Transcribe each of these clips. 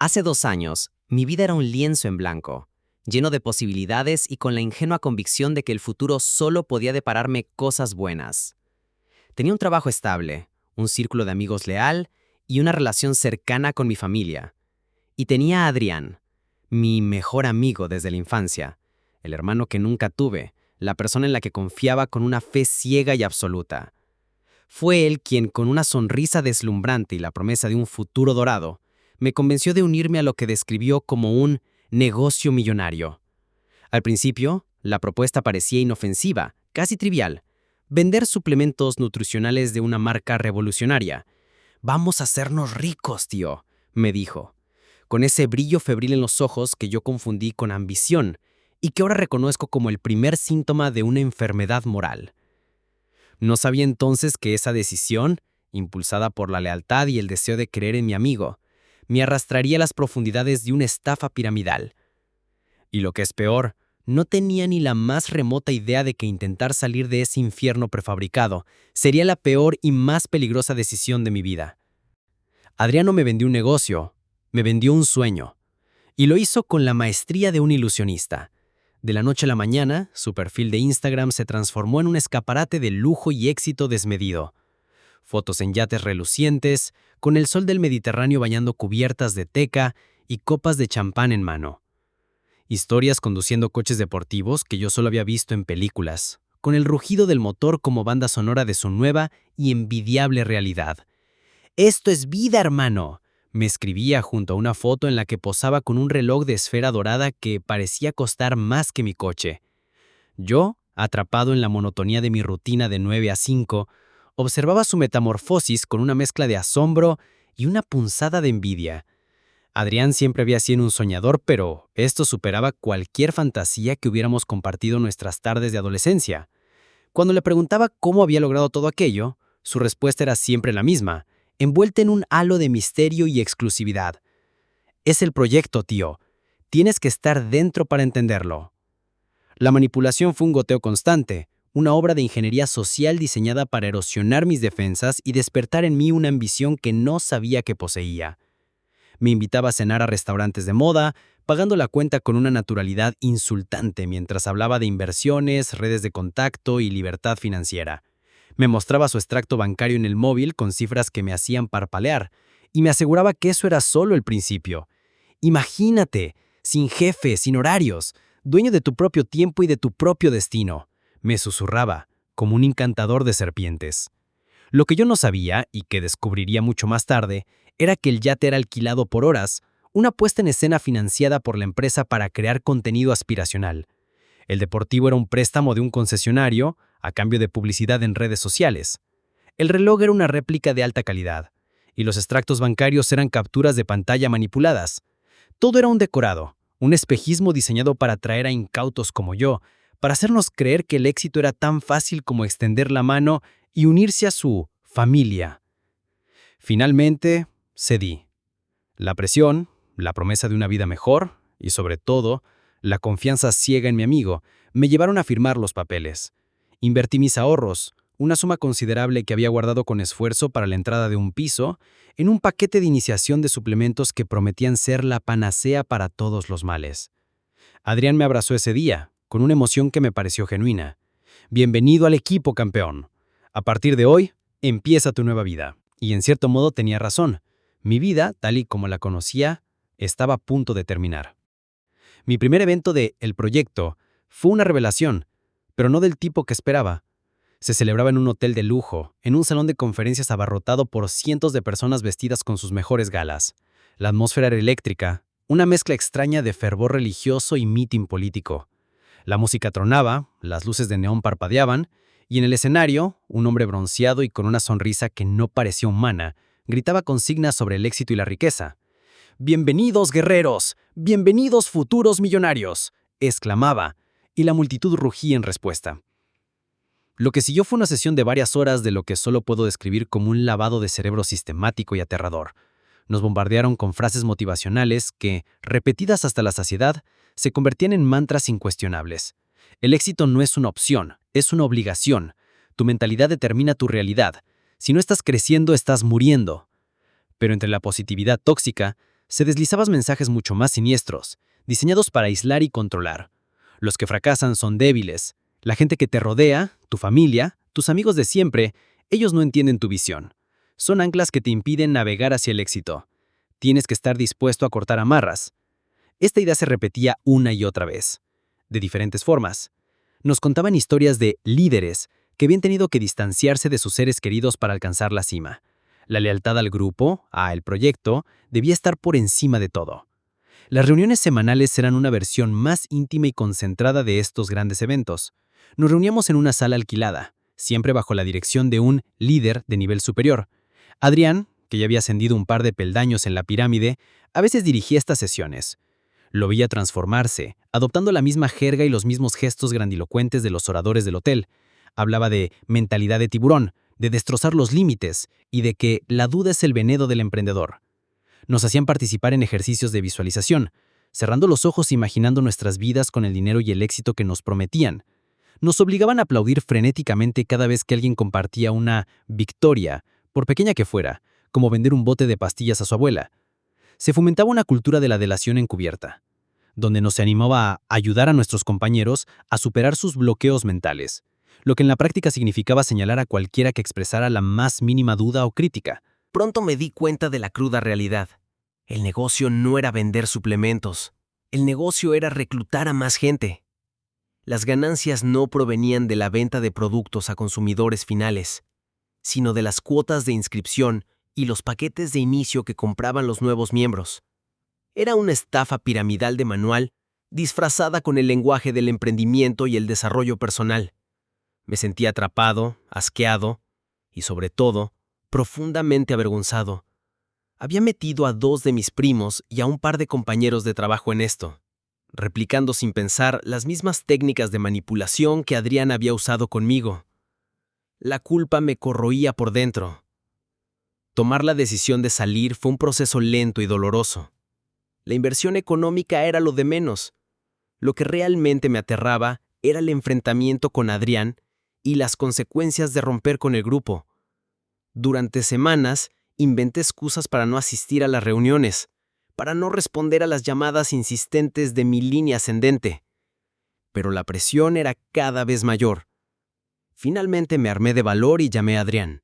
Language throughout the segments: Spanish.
Hace 2 años, mi vida era un lienzo en blanco, lleno de posibilidades y con la ingenua convicción de que el futuro solo podía depararme cosas buenas. Tenía un trabajo estable, un círculo de amigos leal y una relación cercana con mi familia. Y tenía a Adrián, mi mejor amigo desde la infancia, el hermano que nunca tuve, la persona en la que confiaba con una fe ciega y absoluta. Fue él quien, con una sonrisa deslumbrante y la promesa de un futuro dorado, me convenció de unirme a lo que describió como un negocio millonario. Al principio, la propuesta parecía inofensiva, casi trivial. Vender suplementos nutricionales de una marca revolucionaria. Vamos a hacernos ricos, tío, me dijo, con ese brillo febril en los ojos que yo confundí con ambición y que ahora reconozco como el primer síntoma de una enfermedad moral. No sabía entonces que esa decisión, impulsada por la lealtad y el deseo de creer en mi amigo, me arrastraría a las profundidades de una estafa piramidal. Y lo que es peor, no tenía ni la más remota idea de que intentar salir de ese infierno prefabricado sería la peor y más peligrosa decisión de mi vida. Adriano me vendió un negocio, me vendió un sueño, y lo hizo con la maestría de un ilusionista. De la noche a la mañana, su perfil de Instagram se transformó en un escaparate de lujo y éxito desmedido. Fotos en yates relucientes, con el sol del Mediterráneo bañando cubiertas de teca y copas de champán en mano. Historias conduciendo coches deportivos que yo solo había visto en películas, con el rugido del motor como banda sonora de su nueva y envidiable realidad. «Esto es vida, hermano», me escribía junto a una foto en la que posaba con un reloj de esfera dorada que parecía costar más que mi coche. Yo, atrapado en la monotonía de mi rutina de 9 a 5, observaba su metamorfosis con una mezcla de asombro y una punzada de envidia. Adrián siempre había sido un soñador, pero esto superaba cualquier fantasía que hubiéramos compartido nuestras tardes de adolescencia. Cuando le preguntaba cómo había logrado todo aquello, su respuesta era siempre la misma, envuelta en un halo de misterio y exclusividad. «Es el proyecto, tío. Tienes que estar dentro para entenderlo». La manipulación fue un goteo constante, una obra de ingeniería social diseñada para erosionar mis defensas y despertar en mí una ambición que no sabía que poseía. Me invitaba a cenar a restaurantes de moda, pagando la cuenta con una naturalidad insultante mientras hablaba de inversiones, redes de contacto y libertad financiera. Me mostraba su extracto bancario en el móvil con cifras que me hacían parpadear, y me aseguraba que eso era solo el principio. «Imagínate, sin jefe, sin horarios, dueño de tu propio tiempo y de tu propio destino», me susurraba, como un encantador de serpientes. Lo que yo no sabía, y que descubriría mucho más tarde, era que el yate era alquilado por horas, una puesta en escena financiada por la empresa para crear contenido aspiracional. El deportivo era un préstamo de un concesionario, a cambio de publicidad en redes sociales. El reloj era una réplica de alta calidad, y los extractos bancarios eran capturas de pantalla manipuladas. Todo era un decorado, un espejismo diseñado para atraer a incautos como yo, para hacernos creer que el éxito era tan fácil como extender la mano y unirse a su familia. Finalmente, cedí. La presión, la promesa de una vida mejor y, sobre todo, la confianza ciega en mi amigo me llevaron a firmar los papeles. Invertí mis ahorros, una suma considerable que había guardado con esfuerzo para la entrada de un piso, en un paquete de iniciación de suplementos que prometían ser la panacea para todos los males. Adrián me abrazó ese día, con una emoción que me pareció genuina. «Bienvenido al equipo, campeón. A partir de hoy, empieza tu nueva vida». Y en cierto modo tenía razón. Mi vida, tal y como la conocía, estaba a punto de terminar. Mi primer evento de El Proyecto fue una revelación, pero no del tipo que esperaba. Se celebraba en un hotel de lujo, en un salón de conferencias abarrotado por cientos de personas vestidas con sus mejores galas. La atmósfera era eléctrica, una mezcla extraña de fervor religioso y mitin político. La música tronaba, las luces de neón parpadeaban, y en el escenario, un hombre bronceado y con una sonrisa que no parecía humana, gritaba consignas sobre el éxito y la riqueza. «Bienvenidos, guerreros, bienvenidos, futuros millonarios», exclamaba, y la multitud rugía en respuesta. Lo que siguió fue una sesión de varias horas de lo que solo puedo describir como un lavado de cerebro sistemático y aterrador. Nos bombardearon con frases motivacionales que, repetidas hasta la saciedad, se convertían en mantras incuestionables. El éxito no es una opción, es una obligación. Tu mentalidad determina tu realidad. Si no estás creciendo, estás muriendo. Pero entre la positividad tóxica, se deslizabas mensajes mucho más siniestros, diseñados para aislar y controlar. Los que fracasan son débiles. La gente que te rodea, tu familia, tus amigos de siempre, ellos no entienden tu visión. Son anclas que te impiden navegar hacia el éxito. Tienes que estar dispuesto a cortar amarras. Esta idea se repetía una y otra vez, de diferentes formas. Nos contaban historias de líderes que habían tenido que distanciarse de sus seres queridos para alcanzar la cima. La lealtad al grupo, al proyecto, debía estar por encima de todo. Las reuniones semanales eran una versión más íntima y concentrada de estos grandes eventos. Nos reuníamos en una sala alquilada, siempre bajo la dirección de un líder de nivel superior. Adrián, que ya había ascendido un par de peldaños en la pirámide, a veces dirigía estas sesiones. Lo veía transformarse, adoptando la misma jerga y los mismos gestos grandilocuentes de los oradores del hotel. Hablaba de mentalidad de tiburón, de destrozar los límites y de que la duda es el veneno del emprendedor. Nos hacían participar en ejercicios de visualización, cerrando los ojos e imaginando nuestras vidas con el dinero y el éxito que nos prometían. Nos obligaban a aplaudir frenéticamente cada vez que alguien compartía una victoria, por pequeña que fuera, como vender un bote de pastillas a su abuela. Se fomentaba una cultura de la delación encubierta, donde nos animaba a ayudar a nuestros compañeros a superar sus bloqueos mentales, lo que en la práctica significaba señalar a cualquiera que expresara la más mínima duda o crítica. Pronto me di cuenta de la cruda realidad. El negocio no era vender suplementos. El negocio era reclutar a más gente. Las ganancias no provenían de la venta de productos a consumidores finales, sino de las cuotas de inscripción y los paquetes de inicio que compraban los nuevos miembros. Era una estafa piramidal de manual, disfrazada con el lenguaje del emprendimiento y el desarrollo personal. Me sentí atrapado, asqueado y, sobre todo, profundamente avergonzado. Había metido a 2 de mis primos y a un par de compañeros de trabajo en esto, replicando sin pensar las mismas técnicas de manipulación que Adrián había usado conmigo. La culpa me corroía por dentro. Tomar la decisión de salir fue un proceso lento y doloroso. La inversión económica era lo de menos. Lo que realmente me aterraba era el enfrentamiento con Adrián y las consecuencias de romper con el grupo. Durante semanas, inventé excusas para no asistir a las reuniones, para no responder a las llamadas insistentes de mi línea ascendente. Pero la presión era cada vez mayor. Finalmente me armé de valor y llamé a Adrián.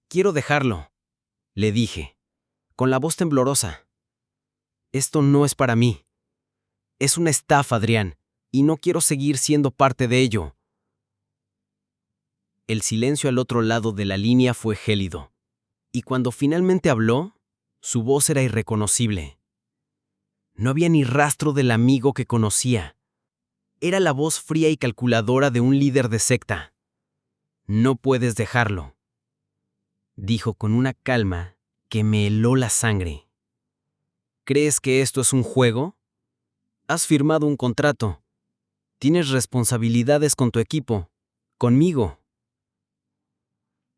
«Quiero dejarlo», le dije, con la voz temblorosa. «Esto no es para mí. Es una estafa, Adrián, y no quiero seguir siendo parte de ello». El silencio al otro lado de la línea fue gélido, y cuando finalmente habló, su voz era irreconocible. No había ni rastro del amigo que conocía. Era la voz fría y calculadora de un líder de secta. «No puedes dejarlo», dijo con una calma que me heló la sangre. «¿Crees que esto es un juego? Has firmado un contrato. Tienes responsabilidades con tu equipo, conmigo.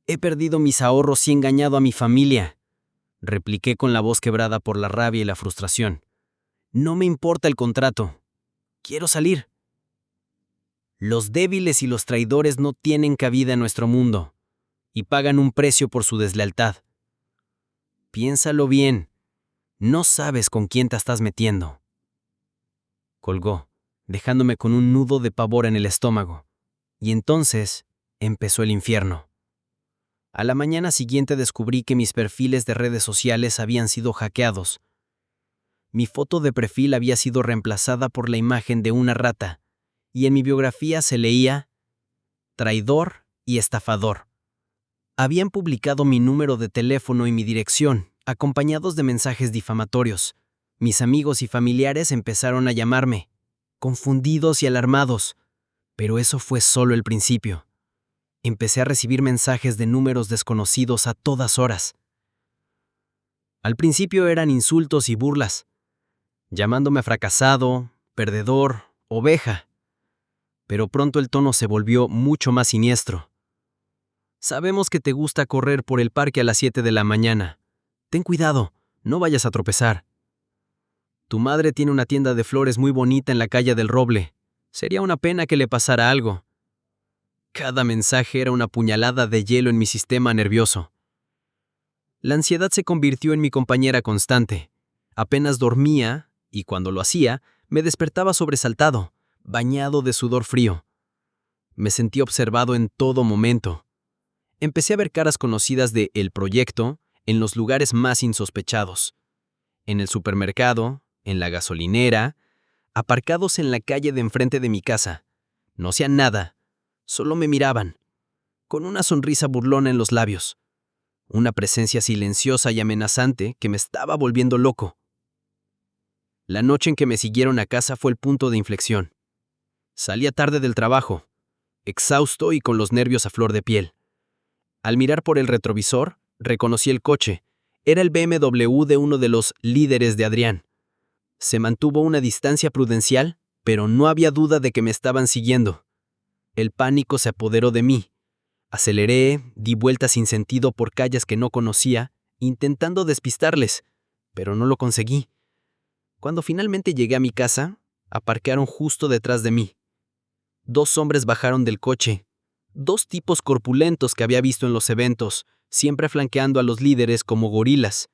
He perdido mis ahorros y engañado a mi familia», repliqué con la voz quebrada por la rabia y la frustración. «No me importa el contrato. Quiero salir. Los débiles y los traidores no tienen cabida en nuestro mundo, y pagan un precio por su deslealtad. Piénsalo bien. No sabes con quién te estás metiendo». Colgó, dejándome con un nudo de pavor en el estómago. Y entonces empezó el infierno. A la mañana siguiente descubrí que mis perfiles de redes sociales habían sido hackeados. Mi foto de perfil había sido reemplazada por la imagen de una rata, y en mi biografía se leía «traidor y estafador». Habían publicado mi número de teléfono y mi dirección, acompañados de mensajes difamatorios. Mis amigos y familiares empezaron a llamarme, confundidos y alarmados, pero eso fue solo el principio. Empecé a recibir mensajes de números desconocidos a todas horas. Al principio eran insultos y burlas, llamándome fracasado, perdedor, oveja. Pero pronto el tono se volvió mucho más siniestro. «Sabemos que te gusta correr por el parque a las 7 de la mañana. Ten cuidado, no vayas a tropezar. Tu madre tiene una tienda de flores muy bonita en la calle del Roble. Sería una pena que le pasara algo». Cada mensaje era una puñalada de hielo en mi sistema nervioso. La ansiedad se convirtió en mi compañera constante. Apenas dormía, y cuando lo hacía, me despertaba sobresaltado, bañado de sudor frío. Me sentí observado en todo momento. Empecé a ver caras conocidas de El Proyecto en los lugares más insospechados. En el supermercado, en la gasolinera, aparcados en la calle de enfrente de mi casa. No hacían nada, solo me miraban, con una sonrisa burlona en los labios. Una presencia silenciosa y amenazante que me estaba volviendo loco. La noche en que me siguieron a casa fue el punto de inflexión. Salía tarde del trabajo, exhausto y con los nervios a flor de piel. Al mirar por el retrovisor, reconocí el coche. Era el BMW de uno de los líderes de Adrián. Se mantuvo una distancia prudencial, pero no había duda de que me estaban siguiendo. El pánico se apoderó de mí. Aceleré, di vueltas sin sentido por calles que no conocía, intentando despistarles, pero no lo conseguí. Cuando finalmente llegué a mi casa, aparcaron justo detrás de mí. 2 hombres bajaron del coche, 2 tipos corpulentos que había visto en los eventos, siempre flanqueando a los líderes como gorilas.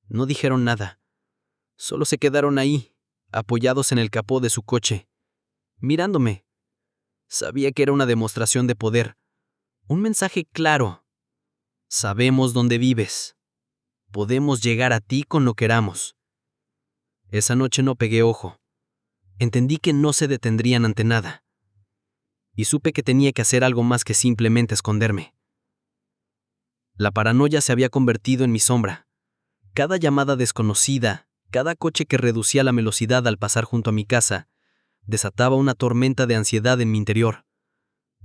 No dijeron nada. Solo se quedaron ahí, apoyados en el capó de su coche, mirándome. Sabía que era una demostración de poder. Un mensaje claro. Sabemos dónde vives. Podemos llegar a ti con lo que queramos. Esa noche no pegué ojo. Entendí que no se detendrían ante nada. Y supe que tenía que hacer algo más que simplemente esconderme. La paranoia se había convertido en mi sombra. Cada llamada desconocida, cada coche que reducía la velocidad al pasar junto a mi casa, desataba una tormenta de ansiedad en mi interior.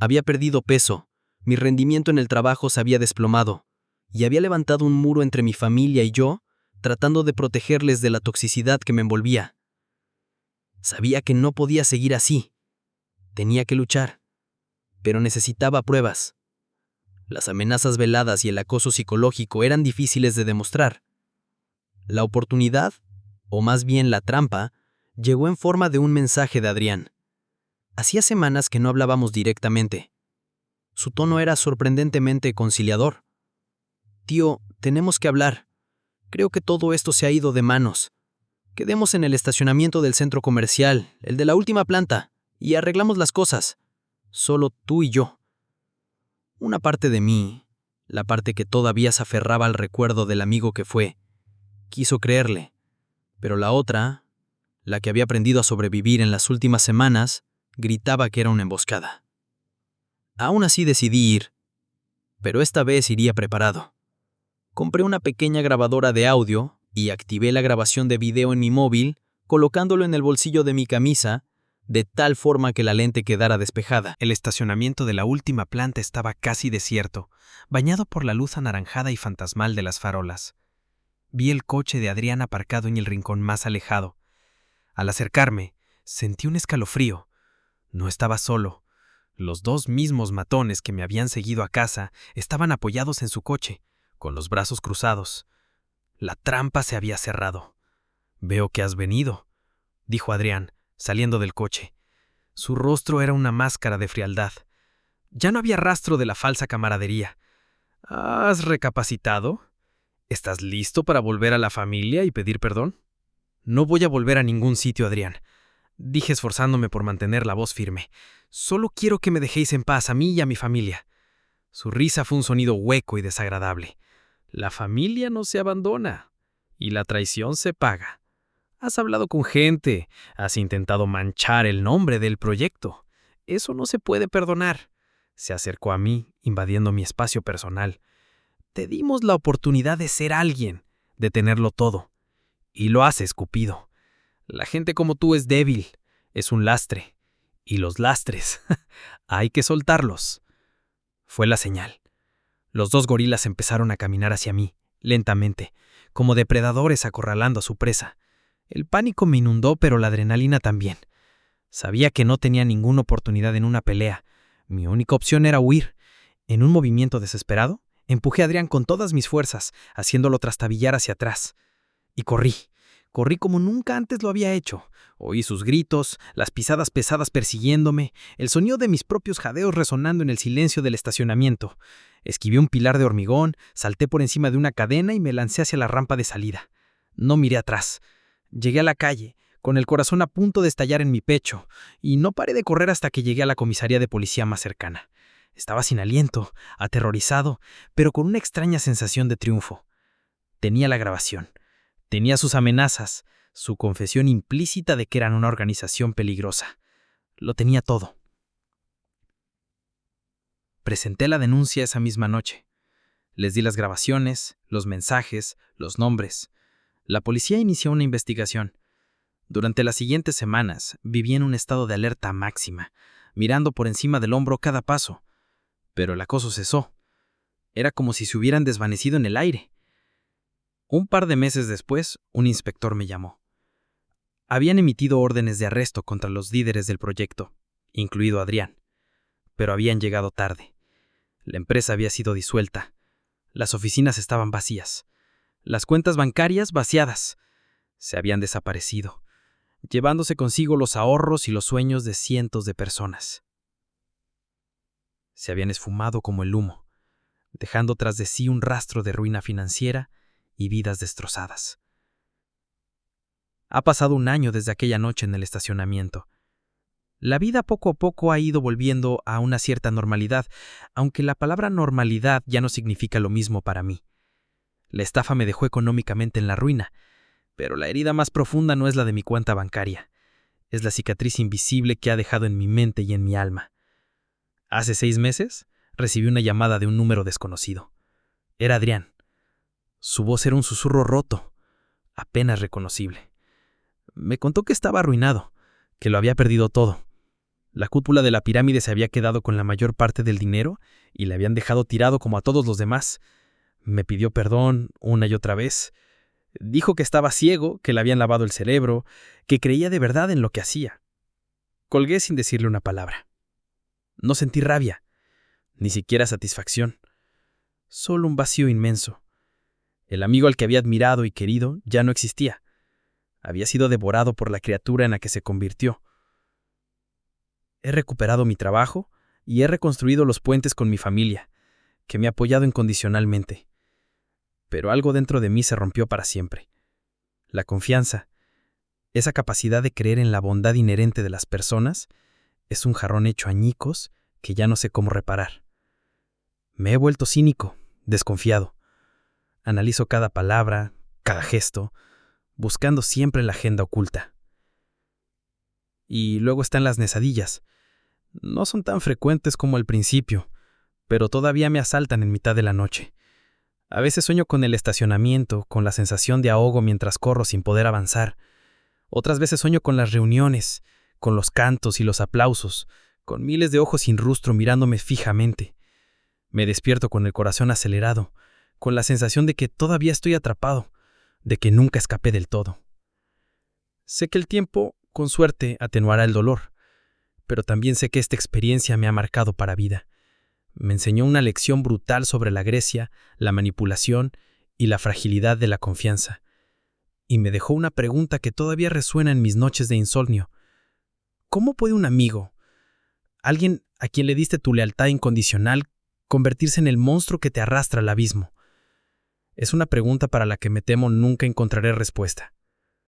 Había perdido peso, mi rendimiento en el trabajo se había desplomado, y había levantado un muro entre mi familia y yo, tratando de protegerles de la toxicidad que me envolvía. Sabía que no podía seguir así. Tenía que luchar, pero necesitaba pruebas. Las amenazas veladas y el acoso psicológico eran difíciles de demostrar. La oportunidad, o más bien la trampa, llegó en forma de un mensaje de Adrián. Hacía semanas que no hablábamos directamente. Su tono era sorprendentemente conciliador. «Tío, tenemos que hablar. Creo que todo esto se ha ido de manos. Quedemos en el estacionamiento del centro comercial, el de la última planta, y arreglamos las cosas. Solo tú y yo». Una parte de mí, la parte que todavía se aferraba al recuerdo del amigo que fue, quiso creerle, pero la otra, la que había aprendido a sobrevivir en las últimas semanas, gritaba que era una emboscada. Aún así decidí ir, pero esta vez iría preparado. Compré una pequeña grabadora de audio y activé la grabación de video en mi móvil, colocándolo en el bolsillo de mi camisa, de tal forma que la lente quedara despejada. El estacionamiento de la última planta estaba casi desierto, bañado por la luz anaranjada y fantasmal de las farolas. Vi el coche de Adrián aparcado en el rincón más alejado. Al acercarme, sentí un escalofrío. No estaba solo. Los 2 mismos matones que me habían seguido a casa estaban apoyados en su coche, con los brazos cruzados. La trampa se había cerrado. «Veo que has venido», dijo Adrián, saliendo del coche. Su rostro era una máscara de frialdad. Ya no había rastro de la falsa camaradería. «¿Has recapacitado? ¿Estás listo para volver a la familia y pedir perdón?» «No voy a volver a ningún sitio, Adrián», dije esforzándome por mantener la voz firme. «Solo quiero que me dejéis en paz a mí y a mi familia». Su risa fue un sonido hueco y desagradable. «La familia no se abandona, y la traición se paga. Has hablado con gente, has intentado manchar el nombre del proyecto. Eso no se puede perdonar». Se acercó a mí, invadiendo mi espacio personal. «Te dimos la oportunidad de ser alguien, de tenerlo todo. Y lo has escupido. La gente como tú es débil, es un lastre. Y los lastres, hay que soltarlos». Fue la señal. Los 2 gorilas empezaron a caminar hacia mí, lentamente, como depredadores acorralando a su presa. El pánico me inundó, pero la adrenalina también. Sabía que no tenía ninguna oportunidad en una pelea. Mi única opción era huir. En un movimiento desesperado, empujé a Adrián con todas mis fuerzas, haciéndolo trastabillar hacia atrás. Y corrí. Corrí como nunca antes lo había hecho. Oí sus gritos, las pisadas pesadas persiguiéndome, el sonido de mis propios jadeos resonando en el silencio del estacionamiento. Esquivé un pilar de hormigón, salté por encima de una cadena y me lancé hacia la rampa de salida. No miré atrás. Llegué a la calle, con el corazón a punto de estallar en mi pecho, y no paré de correr hasta que llegué a la comisaría de policía más cercana. Estaba sin aliento, aterrorizado, pero con una extraña sensación de triunfo. Tenía la grabación, tenía sus amenazas, su confesión implícita de que eran una organización peligrosa. Lo tenía todo. Presenté la denuncia esa misma noche. Les di las grabaciones, los mensajes, los nombres. La policía inició una investigación. Durante las siguientes semanas viví en un estado de alerta máxima, mirando por encima del hombro cada paso. Pero el acoso cesó. Era como si se hubieran desvanecido en el aire. Un par de meses después, un inspector me llamó. Habían emitido órdenes de arresto contra los líderes del proyecto, incluido Adrián, pero habían llegado tarde. La empresa había sido disuelta. Las oficinas estaban vacías. Las cuentas bancarias vaciadas. Se habían desaparecido, llevándose consigo los ahorros y los sueños de cientos de personas. Se habían esfumado como el humo, dejando tras de sí un rastro de ruina financiera y vidas destrozadas. Ha pasado un año desde aquella noche en el estacionamiento. La vida poco a poco ha ido volviendo a una cierta normalidad, aunque la palabra normalidad ya no significa lo mismo para mí. La estafa me dejó económicamente en la ruina, pero la herida más profunda no es la de mi cuenta bancaria. Es la cicatriz invisible que ha dejado en mi mente y en mi alma. Hace 6 meses recibí una llamada de un número desconocido. Era Adrián. Su voz era un susurro roto, apenas reconocible. Me contó que estaba arruinado, que lo había perdido todo. La cúpula de la pirámide se había quedado con la mayor parte del dinero y le habían dejado tirado como a todos los demás. Me pidió perdón una y otra vez. Dijo que estaba ciego, que le habían lavado el cerebro, que creía de verdad en lo que hacía. Colgué sin decirle una palabra. No sentí rabia, ni siquiera satisfacción. Solo un vacío inmenso. El amigo al que había admirado y querido ya no existía. Había sido devorado por la criatura en la que se convirtió. He recuperado mi trabajo y he reconstruido los puentes con mi familia, que me ha apoyado incondicionalmente. Pero algo dentro de mí se rompió para siempre. La confianza, esa capacidad de creer en la bondad inherente de las personas, es un jarrón hecho añicos que ya no sé cómo reparar. Me he vuelto cínico, desconfiado. Analizo cada palabra, cada gesto, buscando siempre la agenda oculta. Y luego están las nesadillas. No son tan frecuentes como al principio, pero todavía me asaltan en mitad de la noche. A veces sueño con el estacionamiento, con la sensación de ahogo mientras corro sin poder avanzar. Otras veces sueño con las reuniones, con los cantos y los aplausos, con miles de ojos sin rostro mirándome fijamente. Me despierto con el corazón acelerado, con la sensación de que todavía estoy atrapado, de que nunca escapé del todo. Sé que el tiempo, con suerte, atenuará el dolor, pero también sé que esta experiencia me ha marcado para vida. Me enseñó una lección brutal sobre la Grecia, la manipulación y la fragilidad de la confianza. Y me dejó una pregunta que todavía resuena en mis noches de insomnio. ¿Cómo puede un amigo, alguien a quien le diste tu lealtad incondicional, convertirse en el monstruo que te arrastra al abismo? Es una pregunta para la que me temo nunca encontraré respuesta.